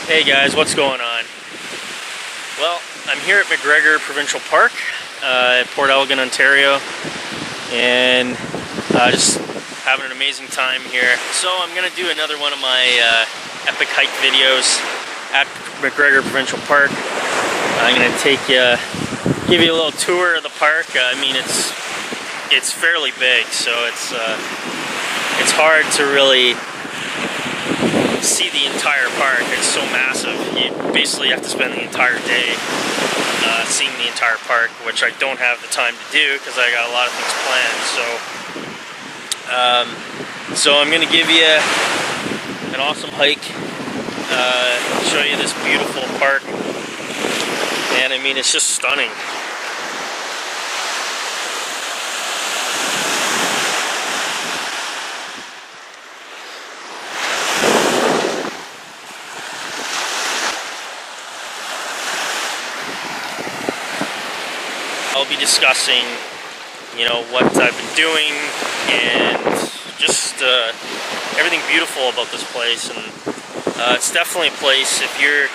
Hey guys, what's going on? Well, I'm here at MacGregor Provincial Park at Port Elgin, Ontario, and just having an amazing time here. So I'm going to do another one of my epic hike videos at MacGregor Provincial Park. I'm going to give you a little tour of the park. I mean, it's fairly big, so it's hard to really see the entire park. It's so massive. You basically have to spend the entire day seeing the entire park, which I don't have the time to do because I got a lot of things planned. So I'm going to give you an awesome hike, show you this beautiful park, and I mean, it's just stunning. I'll be discussing, you know, what I've been doing and just everything beautiful about this place. And it's definitely a place, if you're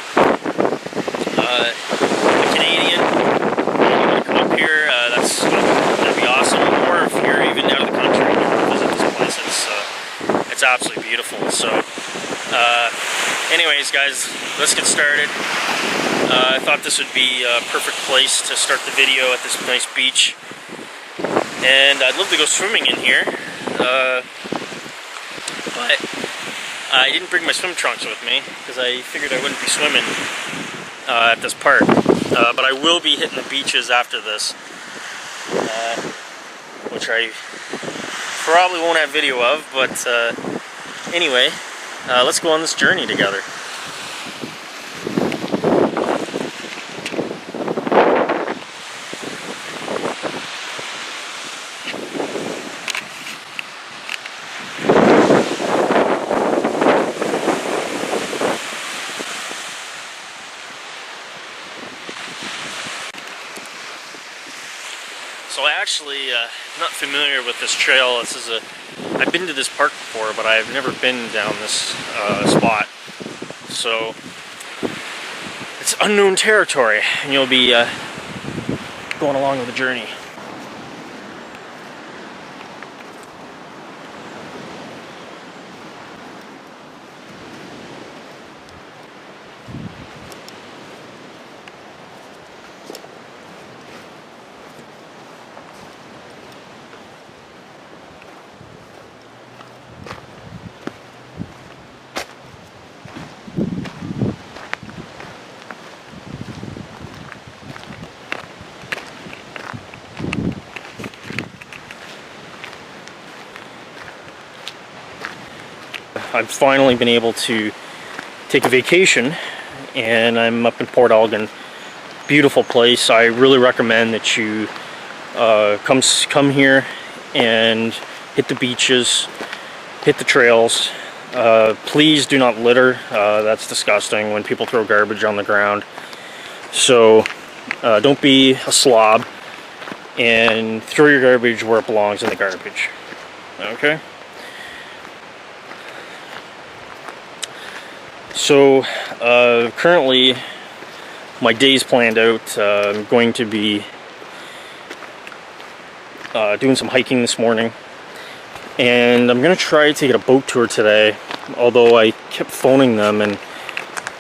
a Canadian and you want to come up here, that'd be awesome. Or if you're even out of the country and you want to visit this place, it's absolutely beautiful. So anyways guys, let's get started. I thought this would be a perfect place to start the video at this nice beach, and I'd love to go swimming in here, but I didn't bring my swim trunks with me because I figured I wouldn't be swimming at this park, but I will be hitting the beaches after this, which I probably won't have video of, but anyway, let's go on this journey together. So I actually not familiar with this trail. I've been to this park before, but I've never been down this spot. So it's unknown territory, and you'll be going along with the journey. I've finally been able to take a vacation, and I'm up in Port Elgin. Beautiful place. I really recommend that you come here and hit the beaches, hit the trails. Please do not litter. That's disgusting when people throw garbage on the ground. So don't be a slob and throw your garbage where it belongs, in the garbage. Okay? So currently my day's planned out. I'm going to be doing some hiking this morning, and I'm going to try to get a boat tour today, although I kept phoning them and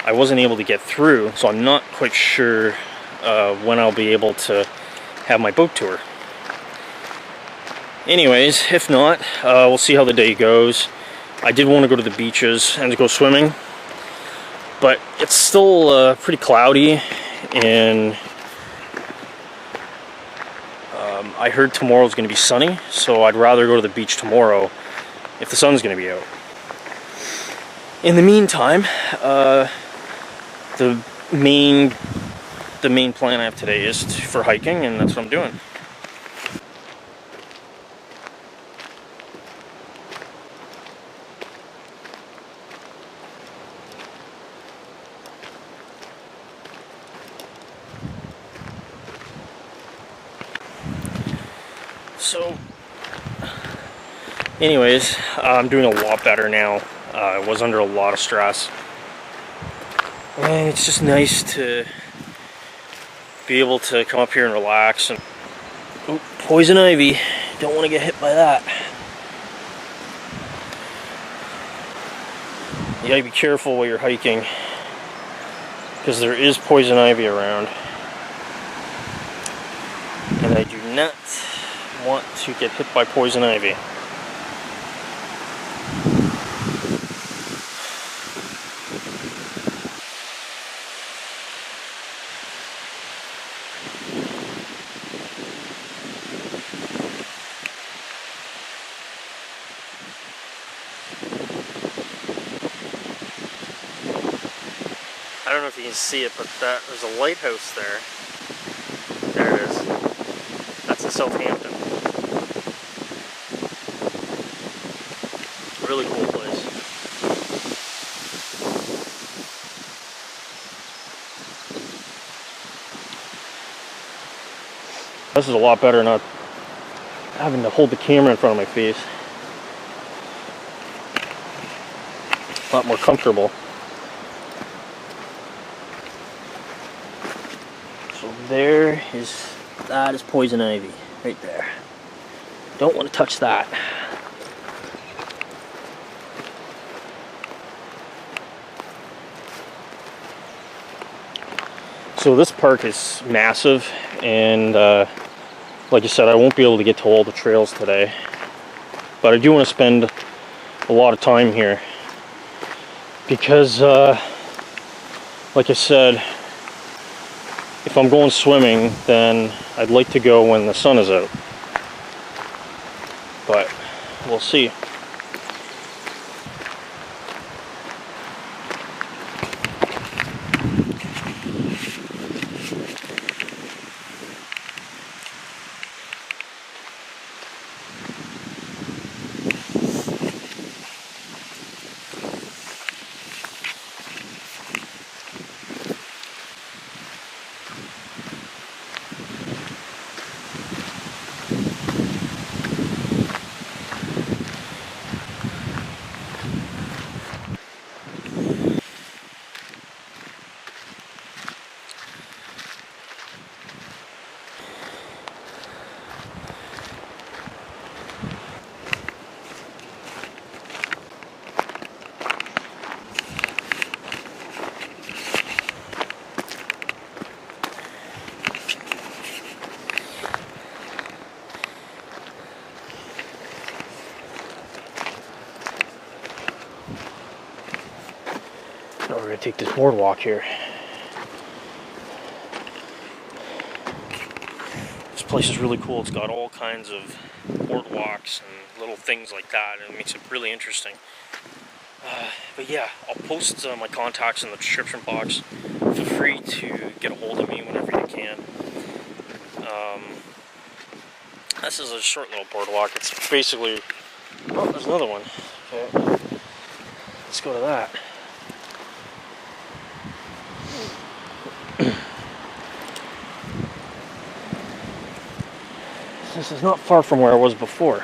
I wasn't able to get through, so I'm not quite sure when I'll be able to have my boat tour. Anyways, if not, we'll see how the day goes. I did want to go to the beaches and to go swimming, but it's still pretty cloudy, and I heard tomorrow's going to be sunny, so I'd rather go to the beach tomorrow if the sun's going to be out. In the meantime, the main plan I have today is for hiking, and that's what I'm doing. So, anyways, I'm doing a lot better now. I was under a lot of stress. And it's just nice to be able to come up here and relax. And oh, poison ivy. Don't want to get hit by that. You gotta be careful while you're hiking, because there is poison ivy around. And I do not want to get hit by poison ivy. I don't know if you can see it, but there's a lighthouse there. There it is. That's in Southampton. Really cool place. This is a lot better not having to hold the camera in front of my face. A lot more comfortable. So that is poison ivy right there. Don't want to touch that. So this park is massive, and like I said, I won't be able to get to all the trails today, but I do want to spend a lot of time here because like I said, if I'm going swimming, then I'd like to go when the sun is out, but we'll see. Now we're going to take this boardwalk here. This place is really cool. It's got all kinds of boardwalks and little things like that, and it makes it really interesting. But yeah, I'll post my contacts in the description box. Feel free to get a hold of me whenever you can. This is a short little boardwalk. It's basically... Oh, there's another one. Okay. Let's go to that. This is not far from where I was before.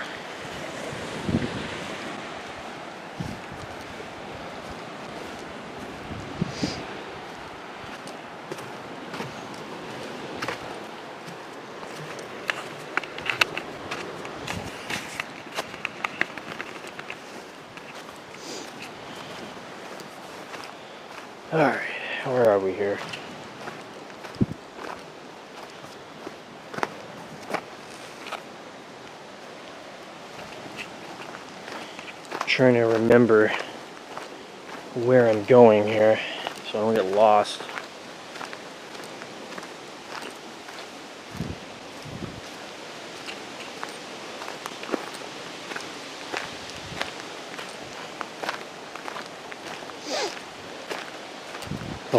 Alright, where are we here? Trying to remember where I'm going here so I don't get lost.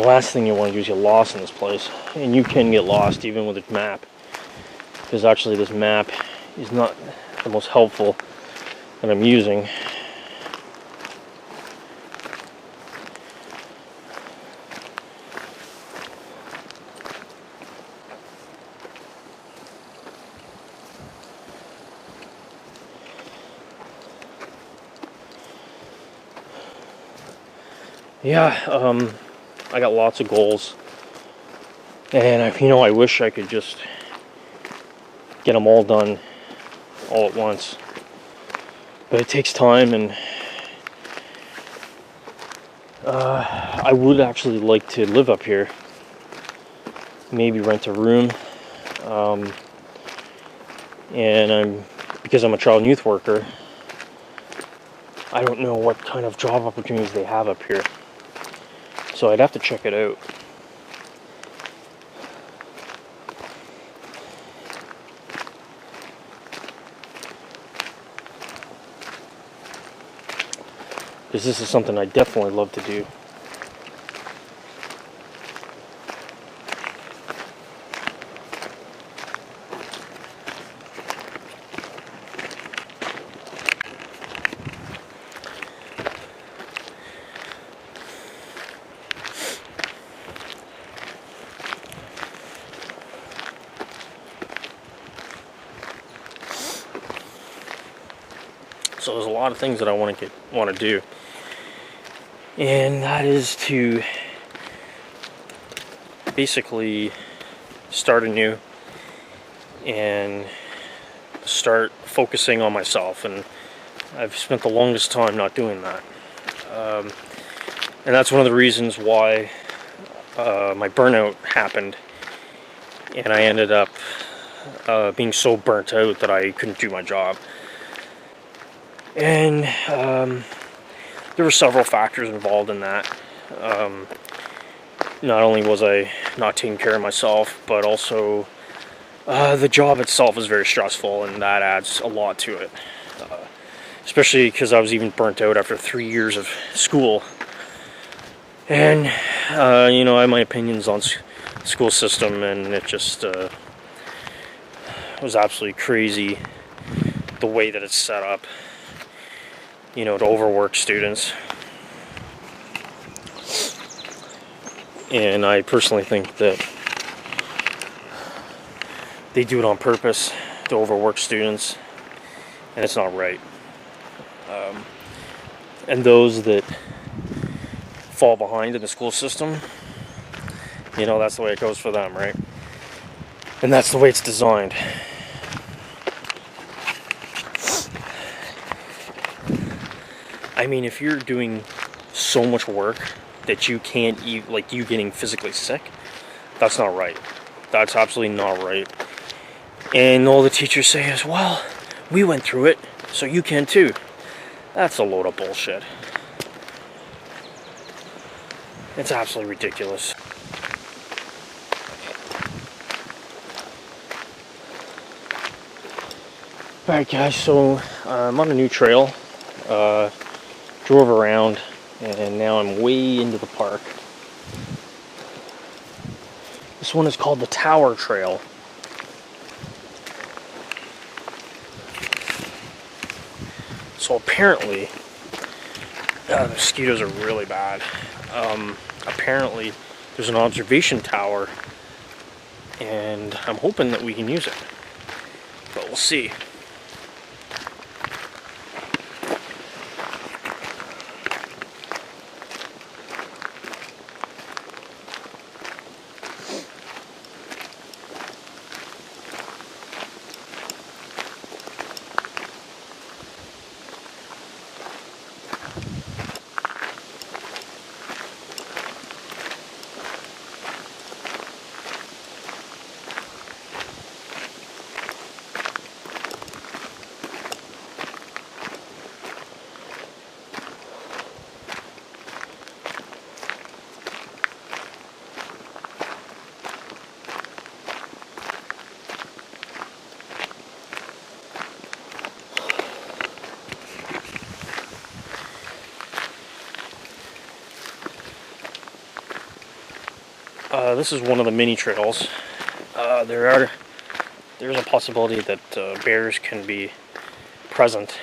last thing you want to do is get lost in this place. And you can get lost even with a map. Because actually this map is not the most helpful that I'm using. Yeah, I got lots of goals, and I wish I could just get them all done all at once, but it takes time, and I would actually like to live up here, maybe rent a room, and because I'm a child and youth worker, I don't know what kind of job opportunities they have up here. So I'd have to check it out. Because this is something I definitely love to do. So there's a lot of things that I want to do, and that is to basically start anew and start focusing on myself. And I've spent the longest time not doing that, and that's one of the reasons why my burnout happened, and I ended up being so burnt out that I couldn't do my job. And there were several factors involved in that. Not only was I not taking care of myself, but also the job itself is very stressful, and that adds a lot to it. Especially because I was even burnt out after 3 years of school. And, I have my opinions on school system, and it just was absolutely crazy the way that it's set up. To overwork students. And I personally think that they do it on purpose to overwork students, and it's not right. And those that fall behind in the school system, that's the way it goes for them, right? And that's the way it's designed. I mean, if you're doing so much work that you can't eat, like you getting physically sick, that's not right. That's absolutely not right. And all the teachers say is, well, we went through it, so you can too. That's a load of bullshit. It's absolutely ridiculous. Alright guys, so I'm on a new trail. Drove around, and now I'm way into the park. This one is called the Tower Trail. So apparently, the mosquitoes are really bad. Apparently, there's an observation tower, and I'm hoping that we can use it. But we'll see. This is one of the mini trails. There's a possibility that bears can be present,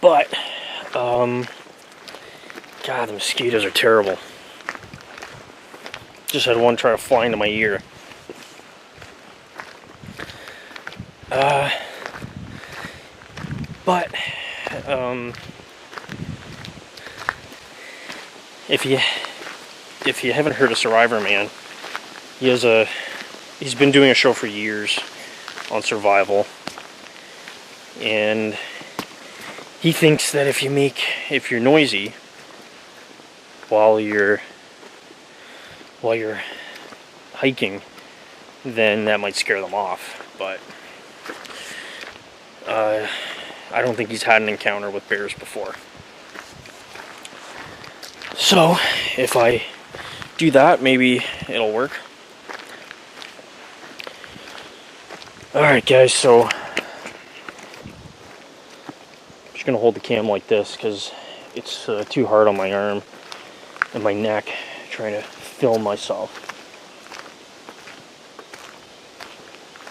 but God, the mosquitoes are terrible. Just had one try to fly into my ear. But if you haven't heard of Survivor Man, he's been doing a show for years on survival, and he thinks that if you're noisy while you're hiking, then that might scare them off. But I don't think he's had an encounter with bears before. So if I do that, maybe it'll work. Alright guys, so I'm just going to hold the cam like this because it's too hard on my arm and my neck trying to film myself.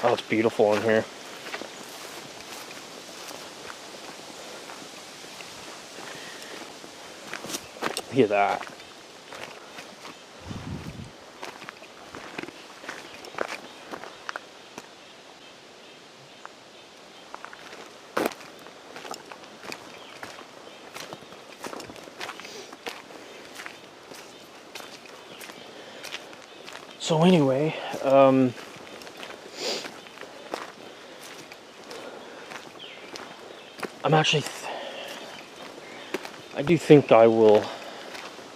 Oh, it's beautiful in here. Look at that. So anyway, I do think I will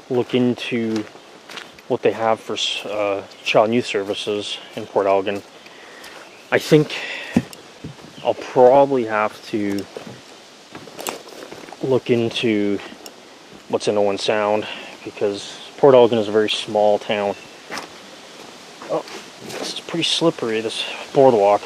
look into what they have for child and youth services in Port Elgin. I think I'll probably have to look into what's in Owen Sound, because Port Elgin is a very small town. Oh, this is pretty slippery, this boardwalk.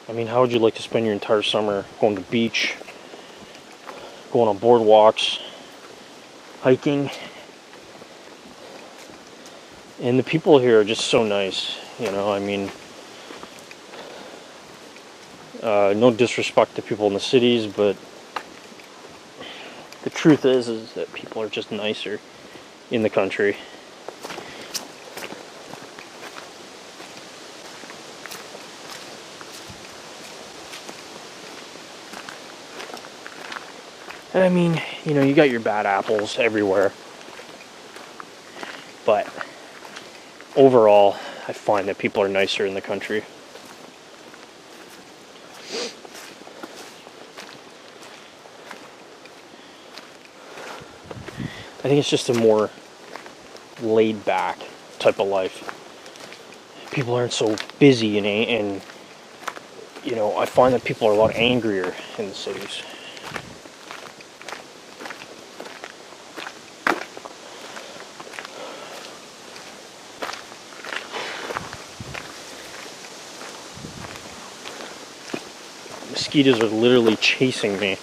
I mean, how would you like to spend your entire summer going to the beach, going on boardwalks, hiking? And the people here are just so nice, you know, I mean, no disrespect to people in the cities, but the truth is that people are just nicer in the country. And I mean, you know, you got your bad apples everywhere, but overall, I find that people are nicer in the country. I think it's just a more laid-back type of life. People aren't so busy, and you know, I find that people are a lot angrier in the cities. Mosquitoes are literally chasing me.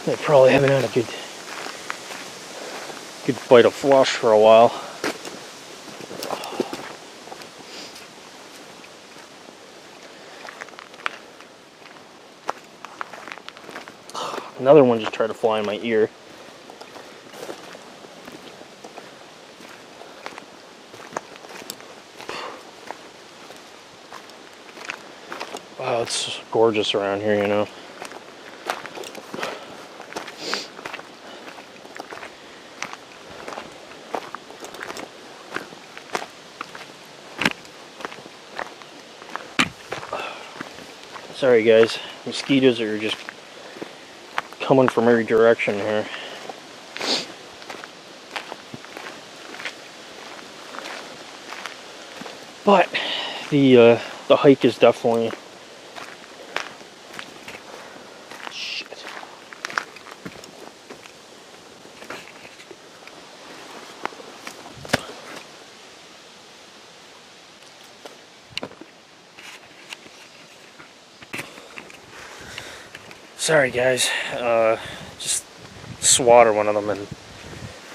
They probably haven't had a good bite of flush for a while. Another one just tried to fly in my ear. Wow, it's gorgeous around here, you know. Sorry guys, mosquitoes are just coming from every direction here. But the hike is definitely shit. Sorry guys, just swatted one of them and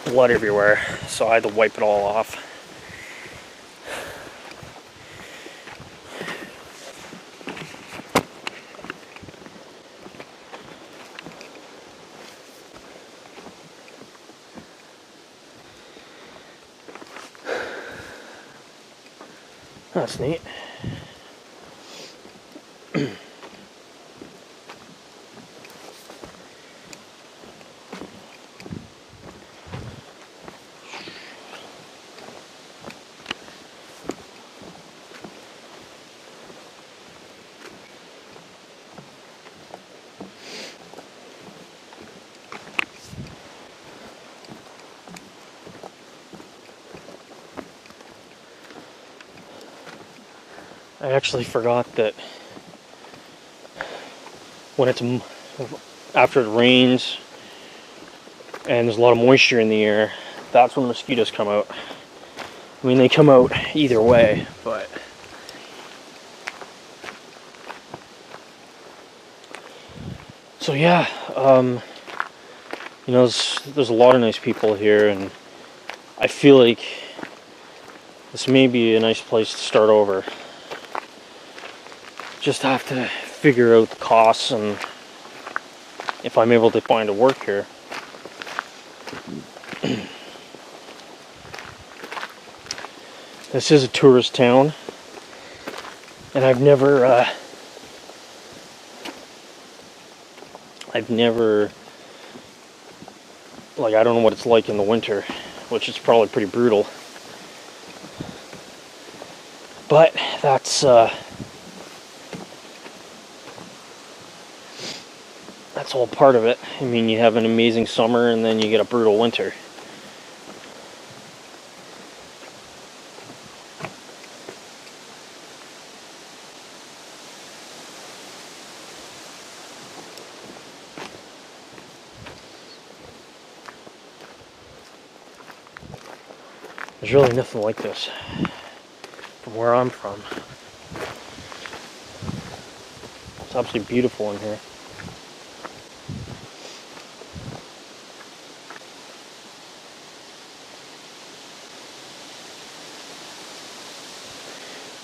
blood everywhere, so I had to wipe it all off. That's neat. I actually forgot that when it's after it rains and there's a lot of moisture in the air, that's when mosquitoes come out. I mean, they come out either way, but so yeah, you know, there's a lot of nice people here, and I feel like this may be a nice place to start over. Just have to figure out the costs and if I'm able to find a work here. This is a tourist town, and I've never like, I don't know what it's like in the winter, which is probably pretty brutal. But that's all part of it. I mean, you have an amazing summer and then you get a brutal winter. There's really nothing like this from where I'm from. It's absolutely beautiful in here.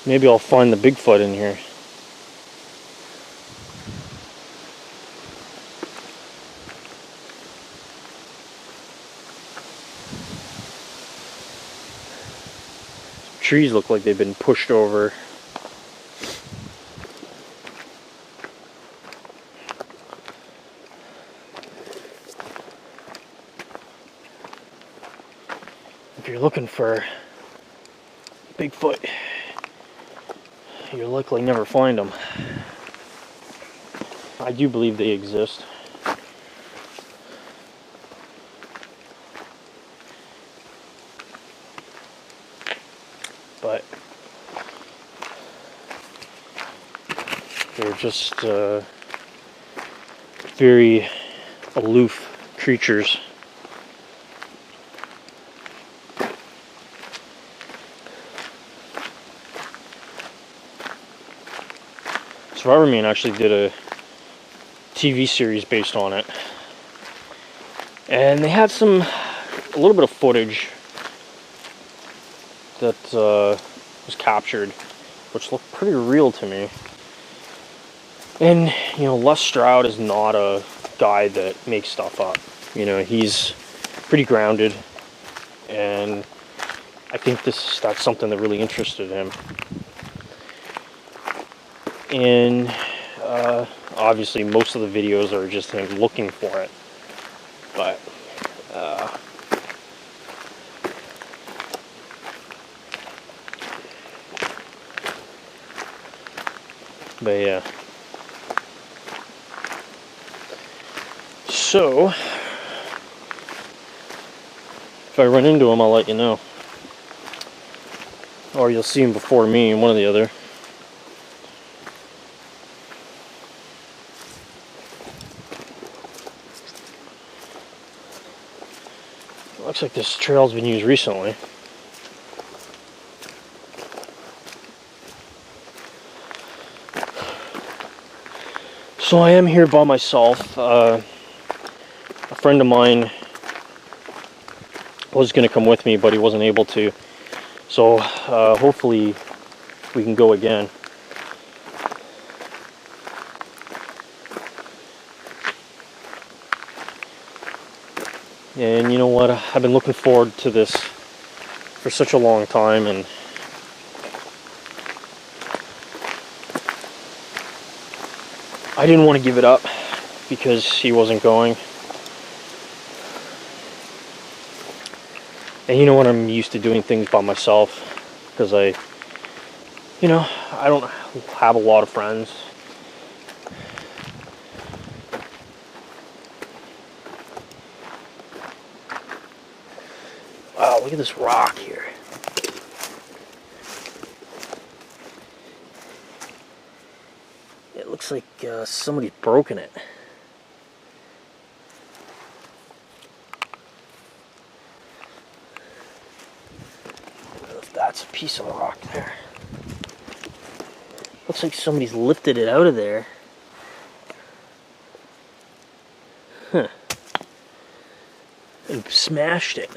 Maybe I'll find the Bigfoot in here. Trees look like they've been pushed over. If you're looking for Bigfoot, you'll likely never find them. I do believe they exist. But they're just very aloof creatures. Survivor Man actually did a TV series based on it, and they had a little bit of footage that was captured, which looked pretty real to me. And you know, Les Stroud is not a guy that makes stuff up. You know, he's pretty grounded, and I think that's something that really interested him. And obviously most of the videos are just him looking for it, but yeah. So if I run into him, I'll let you know. or you'll see him before me, one or the other. Looks like this trail's been used recently. So I am here by myself. A friend of mine was going to come with me, but he wasn't able to. So hopefully we can go again. And you know what? I've been looking forward to this for such a long time, and I didn't want to give it up because he wasn't going. And you know what? I'm used to doing things by myself because I don't have a lot of friends. Wow, look at this rock here. It looks like somebody's broken it. I don't know if that's a piece of rock there. Looks like somebody's lifted it out of there. Huh. And smashed it.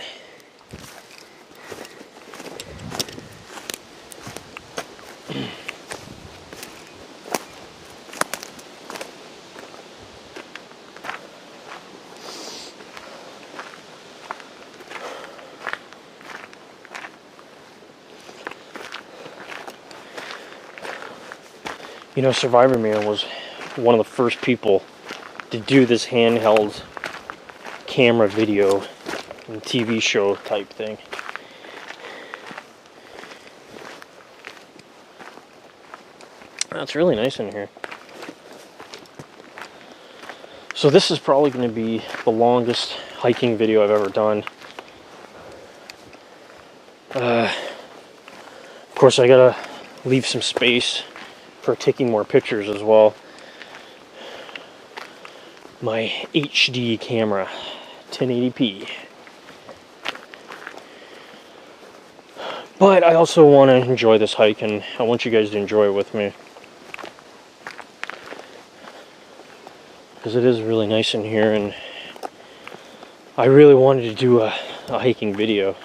You know, Survivor Man was one of the first people to do this handheld camera video and TV show type thing. That's really nice in here. So this is probably going to be the longest hiking video I've ever done. Of course, I gotta leave some space for taking more pictures as well. My HD camera, 1080p. But I also want to enjoy this hike, and I want you guys to enjoy it with me. Because it is really nice in here, and I really wanted to do a hiking video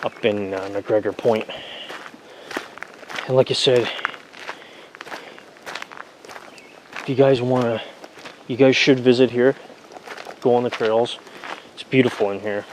up in MacGregor Point. And like I said, if you guys want to, you guys should visit here, go on the trails. It's beautiful in here.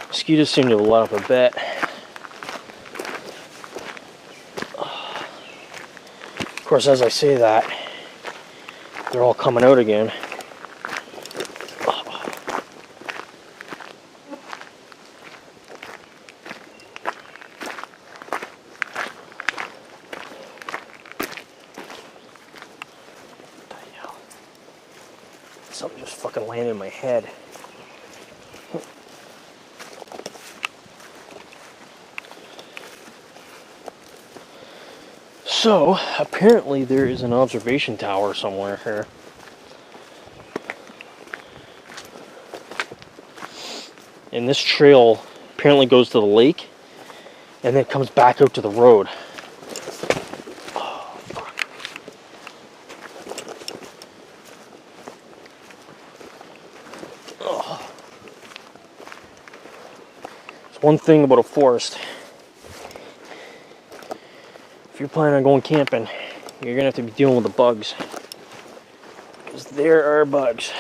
Mosquitoes seem to have let up a bit. Of course, as I say that, they're all coming out again. Something just fucking landed in my head. So, apparently there is an observation tower somewhere here. And this trail apparently goes to the lake and then comes back out to the road. Oh, fuck. Oh. It's one thing about a forest. If you're planning on going camping, you're going to have to be dealing with the bugs. Because there are bugs.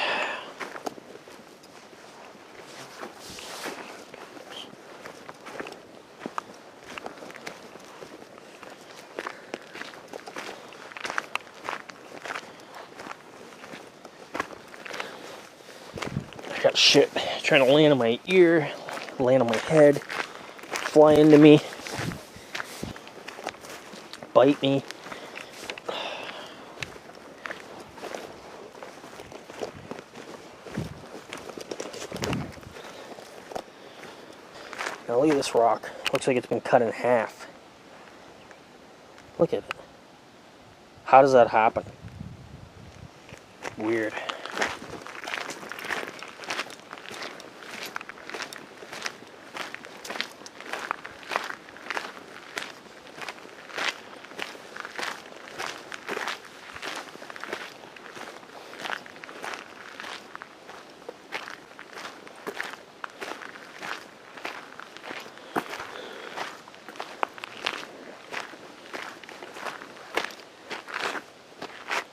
shit, trying to land on my ear, land on my head, fly into me, bite me. Now look at this rock. Looks like it's been cut in half. Look at it. How does that happen? Weird.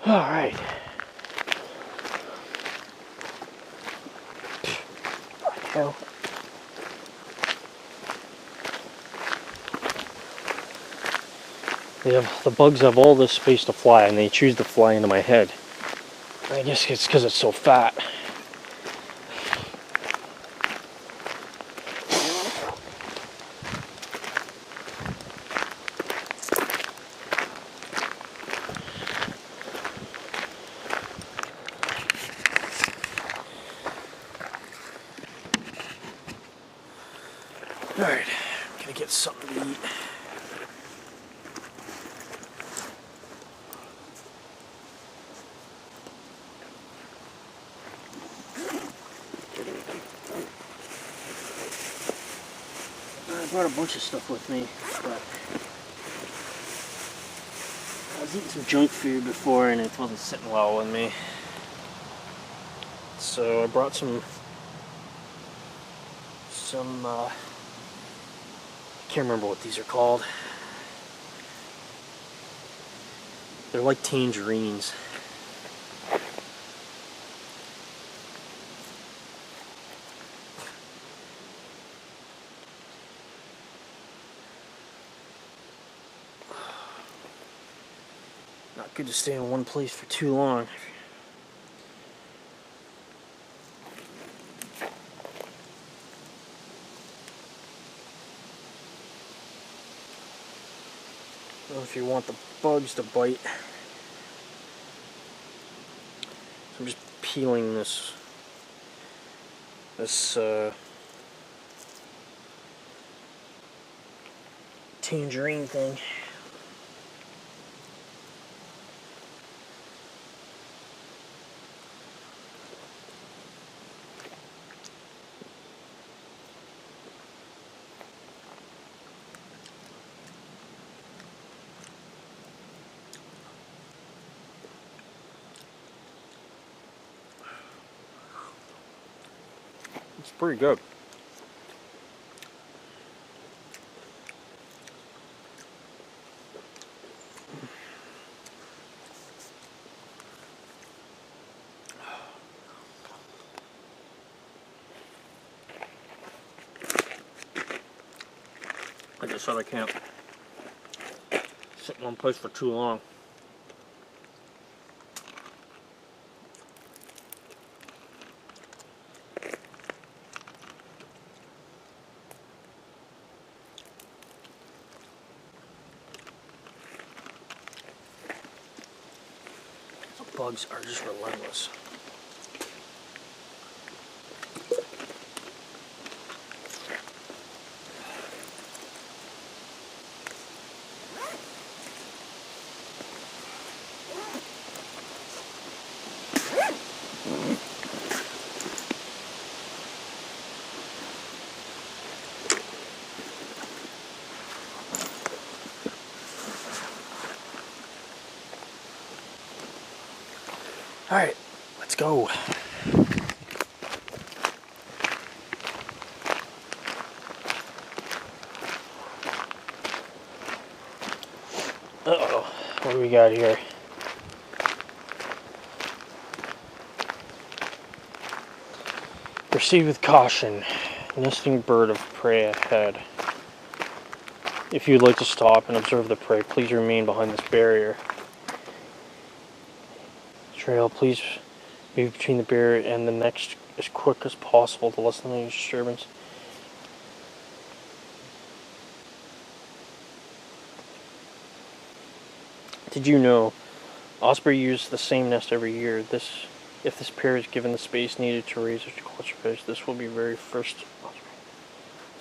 All right. Hell. The bugs have all this space to fly, and they choose to fly into my head. I guess it's because it's so fat. Alright, I'm gonna get something to eat. I brought a bunch of stuff with me, but I was eating some junk food before and it wasn't sitting well with me. So I brought some I can't remember what these are called. They're like tangerines. Not good to stay in one place for too long. If you want the bugs to bite. So I'm just peeling this tangerine thing. It's pretty good. I just said I can't sit in one place for too long. Bugs are just relentless. All right, let's go. Uh-oh, what do we got here? Proceed with caution. Nesting bird of prey ahead. If you'd like to stop and observe the prey, please remain behind this barrier. Trail, please move between the barrier and the next as quick as possible to lessen the disturbance. Did you know osprey use the same nest every year? If this pair is given the space needed to raise or to clutch fish, this will be very first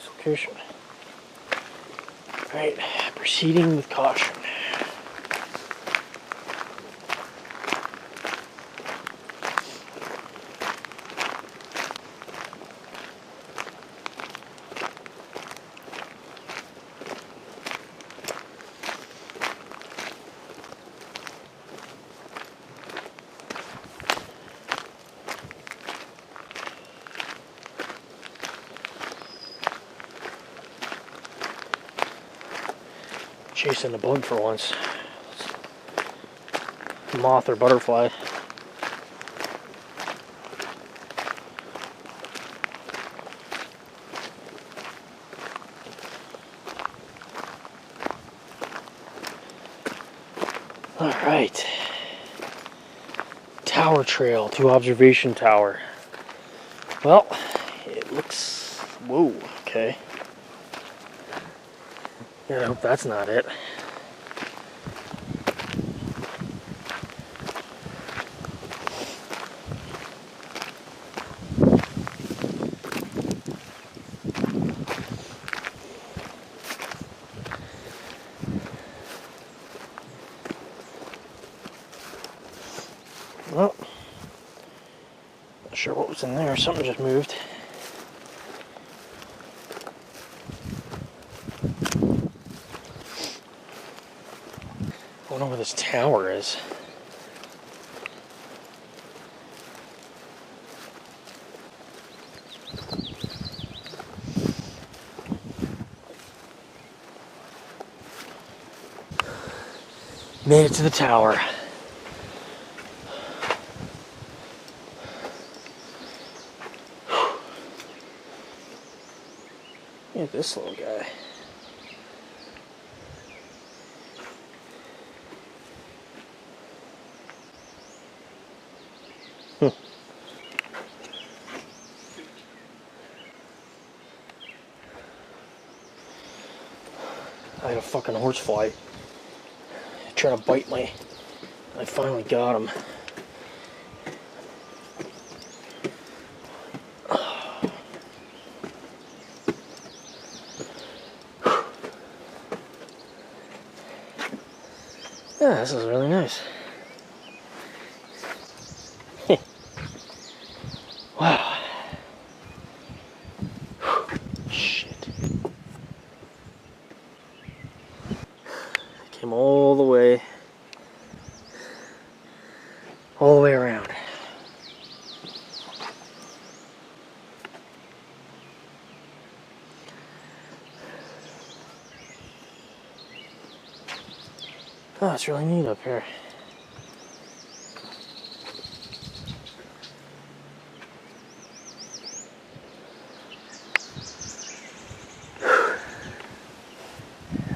location. Alright, proceeding with caution. Chasing the bug for once. Moth or butterfly. Alright. Tower trail to observation tower. Well, it looks... Whoa, okay. Yeah, I hope that's not it. Well, not sure what was in there. Something just moved. I wonder where this tower is. Made it to the tower. Look at this little guy. I had a fucking horsefly trying to bite me. I finally got him. Yeah, this is really nice. Wow. Shit. Came all the way around. Oh, it's really neat up here.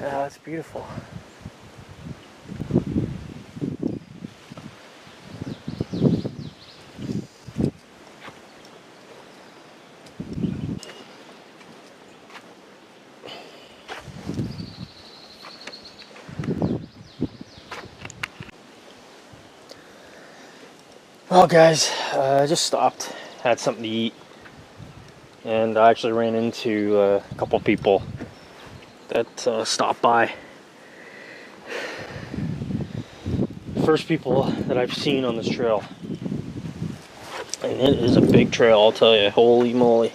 Oh, it's beautiful. Well, guys, I just stopped, had something to eat, and I actually ran into a couple people that stopped by. First people that I've seen on this trail, and it is a big trail, I'll tell you. Holy moly.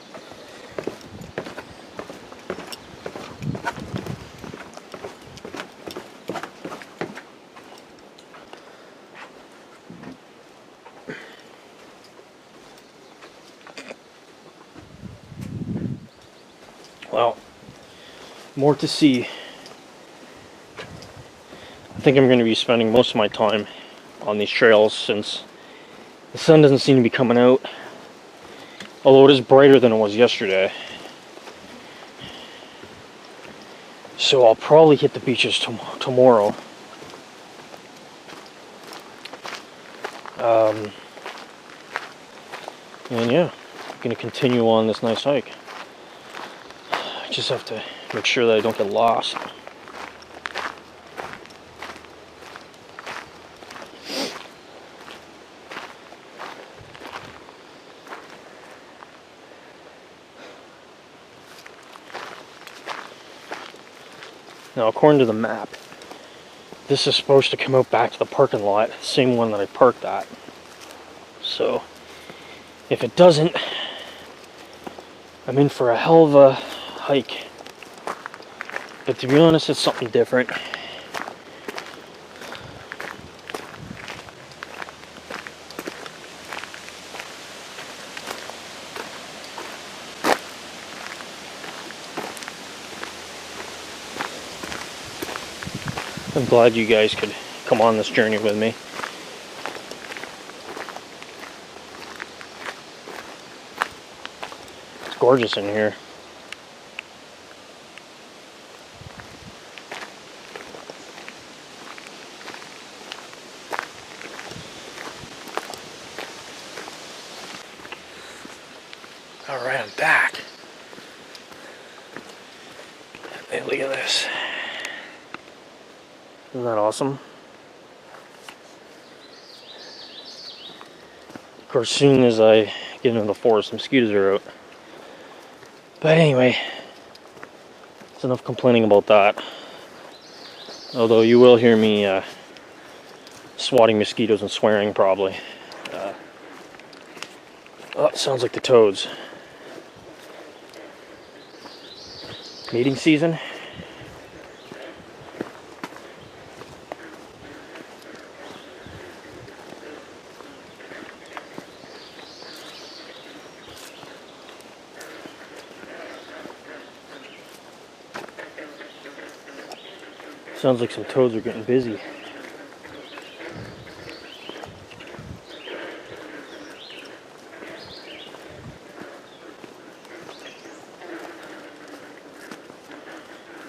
Well, more to see. I think I'm going to be spending most of my time on these trails since the sun doesn't seem to be coming out, although it is brighter than it was yesterday. So I'll probably hit the beaches tomorrow. And yeah. going to continue on this nice hike. I just have to make sure that I don't get lost. Now, according to the map, this is supposed to come out back to the parking lot, same one that I parked at. So, if it doesn't, I'm in for a hell of a hike. But to be honest, it's something different. I'm glad you guys could come on this journey with me. It's gorgeous in here. Alright, I'm back. Hey, look at this. Isn't that awesome? Of course, as soon as I get into the forest, mosquitoes are out. But anyway, it's enough complaining about that. Although you will hear me swatting mosquitoes and swearing probably. Oh, it sounds like the toads. Mating season. Sounds like some toads are getting busy.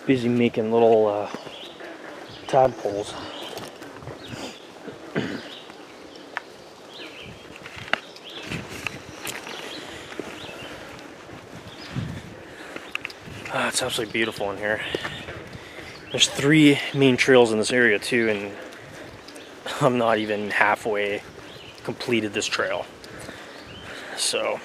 Busy making little tadpoles. It's absolutely beautiful in here. There's 3 main trails in this area too, and I'm not even halfway completed this trail. So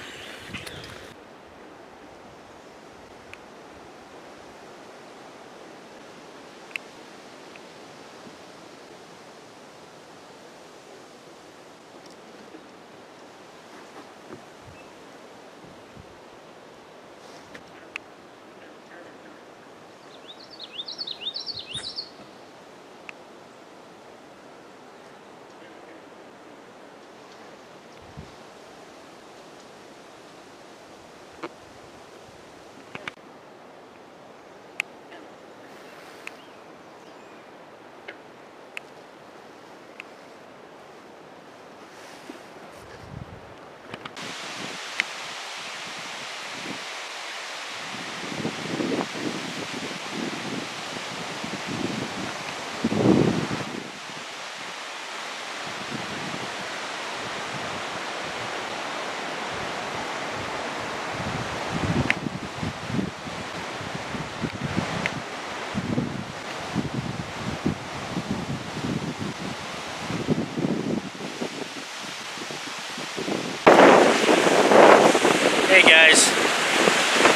hey guys,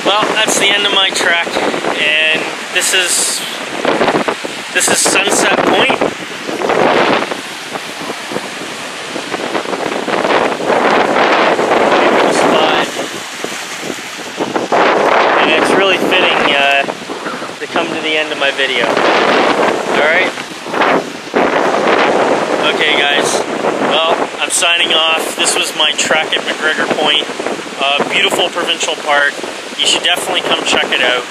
well, that's the end of my trek, and this is Sunset Point. Spot. And it's really fitting to come to the end of my video. Alright? Okay guys, well, I'm signing off. This was my trek at MacGregor Point. Beautiful provincial park. You should definitely come check it out.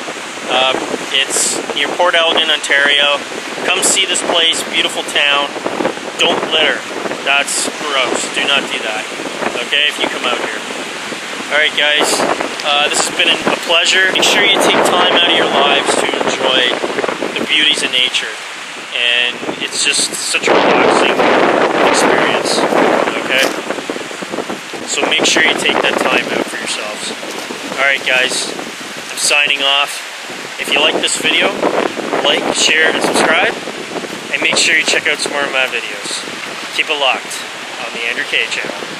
It's near Port Elgin, Ontario. Come see this place, beautiful town. Don't litter. That's gross. Do not do that. Okay, if you come out here. Alright guys, this has been a pleasure. Make sure you take time out of your lives to enjoy the beauties of nature. And it's just such a relaxing experience. Okay? So make sure you take that time out for yourselves. Alright guys, I'm signing off. If you like this video, like, share, and subscribe. And make sure you check out some more of my videos. Keep it locked on the Andrew K channel.